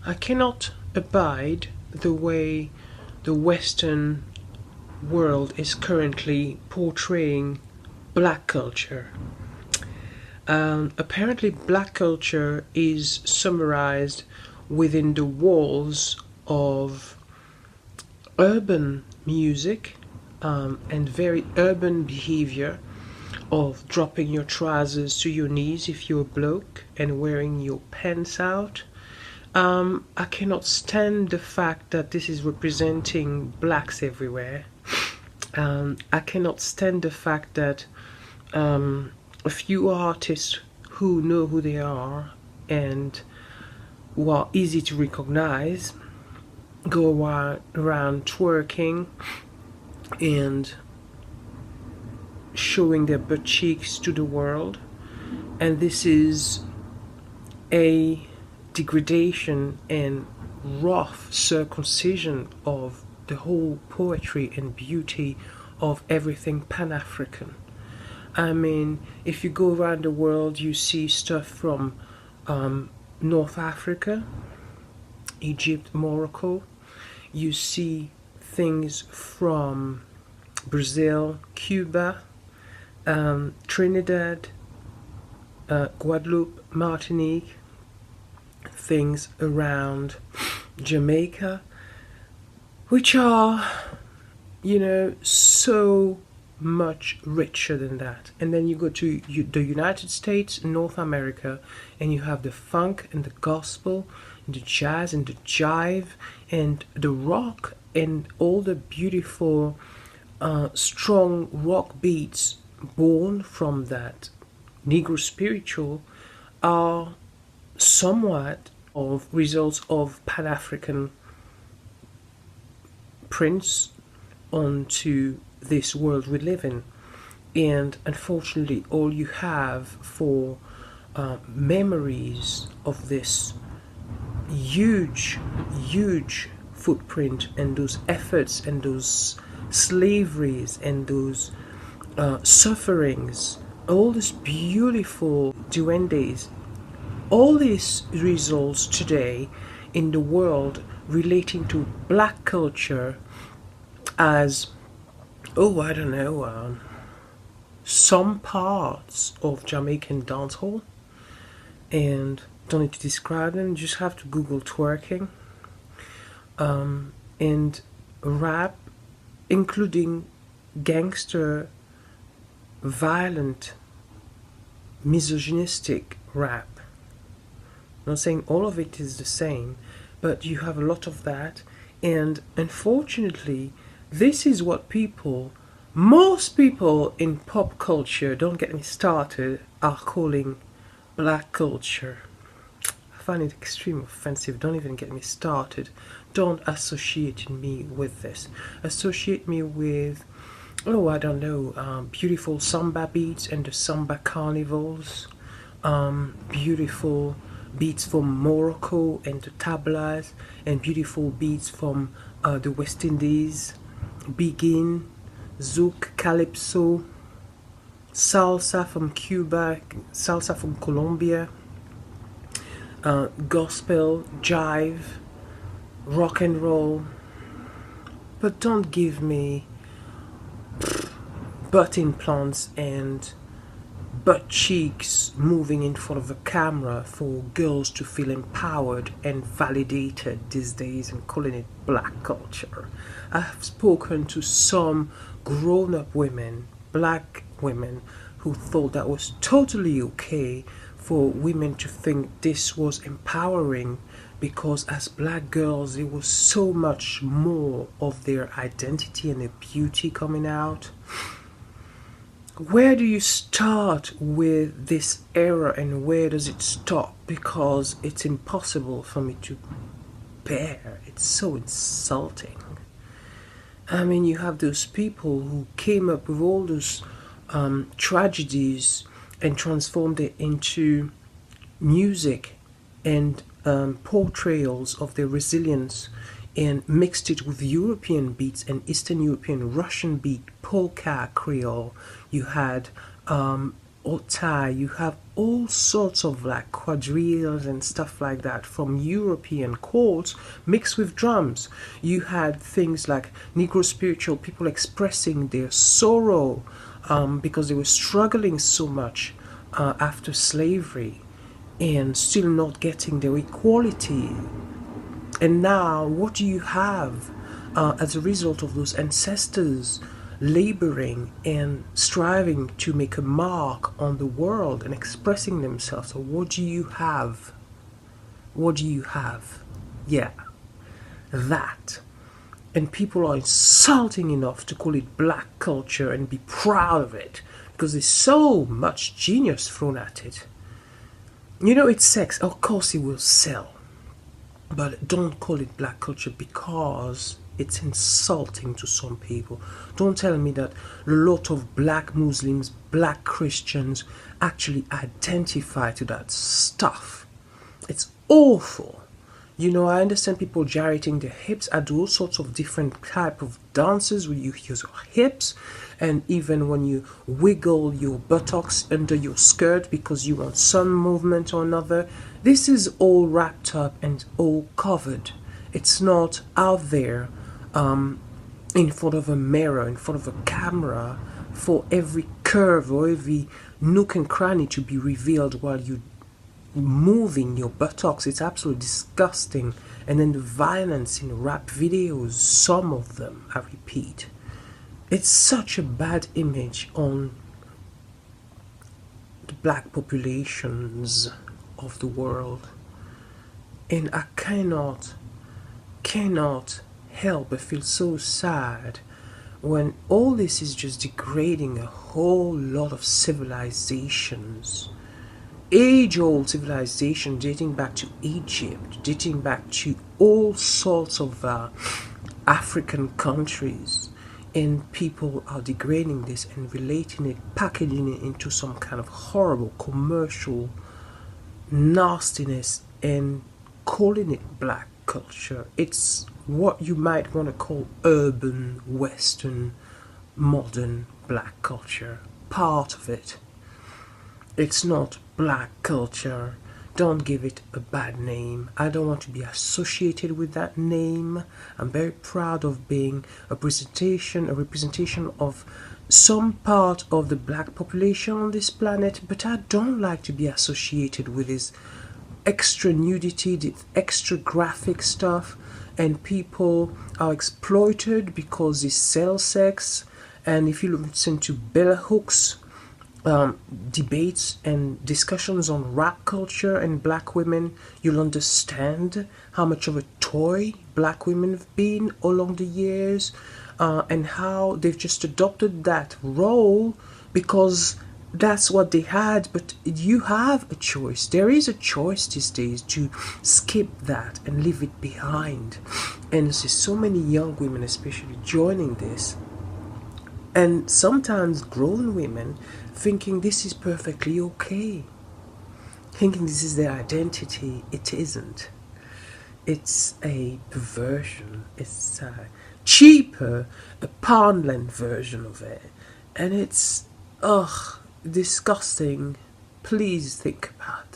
I cannot abide the way the Western world is currently portraying black culture. Apparently, black culture is summarized within the walls of urban music and very urban behavior of dropping your trousers to your knees if you're a bloke and wearing your pants out. I cannot stand the fact that this is representing blacks everywhere. I cannot stand the fact that a few artists who know who they are and who are easy to recognize go around twerking and showing their butt cheeks to the world. And this is a degradation and rough circumcision of the whole poetry and beauty of everything Pan-African. I mean, if you go around the world, you see stuff from North Africa, Egypt, Morocco. You see things from Brazil, Cuba, Trinidad, Guadeloupe, Martinique, things around Jamaica, which are, so much richer than that. And then you go to the United States, North America, and you have the funk and the gospel, and the jazz and the jive, and the rock, and all the beautiful, strong rock beats born from that Negro spiritual are somewhat of results of Pan-African prints onto this world we live in. And unfortunately, all you have for memories of this huge, huge footprint and those efforts and those slaveries and those sufferings, all these beautiful duendes, all these results today in the world relating to black culture as, I don't know, some parts of Jamaican dancehall, and don't need to describe them, you just have to Google twerking, and rap, including gangster, violent, misogynistic rap. I'm not saying all of it is the same, but you have a lot of that, and unfortunately, this is what most people in pop culture, don't get me started, are calling black culture. I find it extremely offensive. Don't even get me started. Don't associate me with this. Associate me with, I don't know, beautiful samba beats and the samba carnivals, beautiful beats from Morocco and the tablas, and beautiful beats from the West Indies, begin, zouk, calypso, salsa from Cuba, salsa from Colombia, gospel, jive, rock and roll. But don't give me butt implants and butt cheeks moving in front of a camera for girls to feel empowered and validated these days and calling it black culture. I have spoken to some grown-up women, black women, who thought that was totally okay for women to think this was empowering, because as black girls it was so much more of their identity and their beauty coming out. Where do you start with this era and where does it stop? Because it's impossible for me to bear. It's so insulting. I mean, you have those people who came up with all those tragedies and transformed it into music and portrayals of their resilience, and mixed it with European beats and Eastern European Russian beat, polka, Creole. You had Thai, you have all sorts of like quadrilles and stuff like that from European chords mixed with drums. You had things like Negro spiritual, people expressing their sorrow because they were struggling so much after slavery and still not getting their equality. And now, what do you have as a result of those ancestors laboring and striving to make a mark on the world and expressing themselves? So, what do you have? What do you have? Yeah, that. And people are insulting enough to call it black culture and be proud of it because there's so much genius thrown at it. You know, it's sex. Of course, it will sell. But don't call it black culture because it's insulting to some people. Don't tell me that a lot of black Muslims, black Christians actually identify to that stuff. It's awful. You know, I understand people gyrating their hips. I do all sorts of different type of dances where you use your hips, and even when you wiggle your buttocks under your skirt because you want some movement or another. This is all wrapped up and all covered. It's not out there in front of a mirror, in front of a camera, for every curve or every nook and cranny to be revealed while you moving your buttocks. It's absolutely disgusting. And then the violence in rap videos, some of them, I repeat, it's such a bad image on the black populations of the world. And I cannot help but feel so sad when all this is just degrading a whole lot of civilizations, age-old civilization dating back to Egypt, dating back to all sorts of African countries, and people are degrading this and relating it, packaging it into some kind of horrible commercial nastiness and calling it black culture. It's what you might want to call urban, Western, modern black culture. Part of it. It's not black culture. Don't give it a bad name. I don't want to be associated with that name. I'm very proud of being a representation of some part of the black population on this planet, but I don't like to be associated with this extra nudity, the extra graphic stuff, and people are exploited because they sell sex. And if you listen to Bella Hooks debates and discussions on rap culture and black women, you'll understand how much of a toy black women have been along the years, and how they've just adopted that role because that's what they had. But you have a choice. There is a choice these days to skip that and leave it behind. And there's so many young women especially joining this, and sometimes grown women thinking this is perfectly okay, thinking this is their identity. It isn't. It's a perversion. It's a cheaper, a Poundland version of it, and it's disgusting. Please think about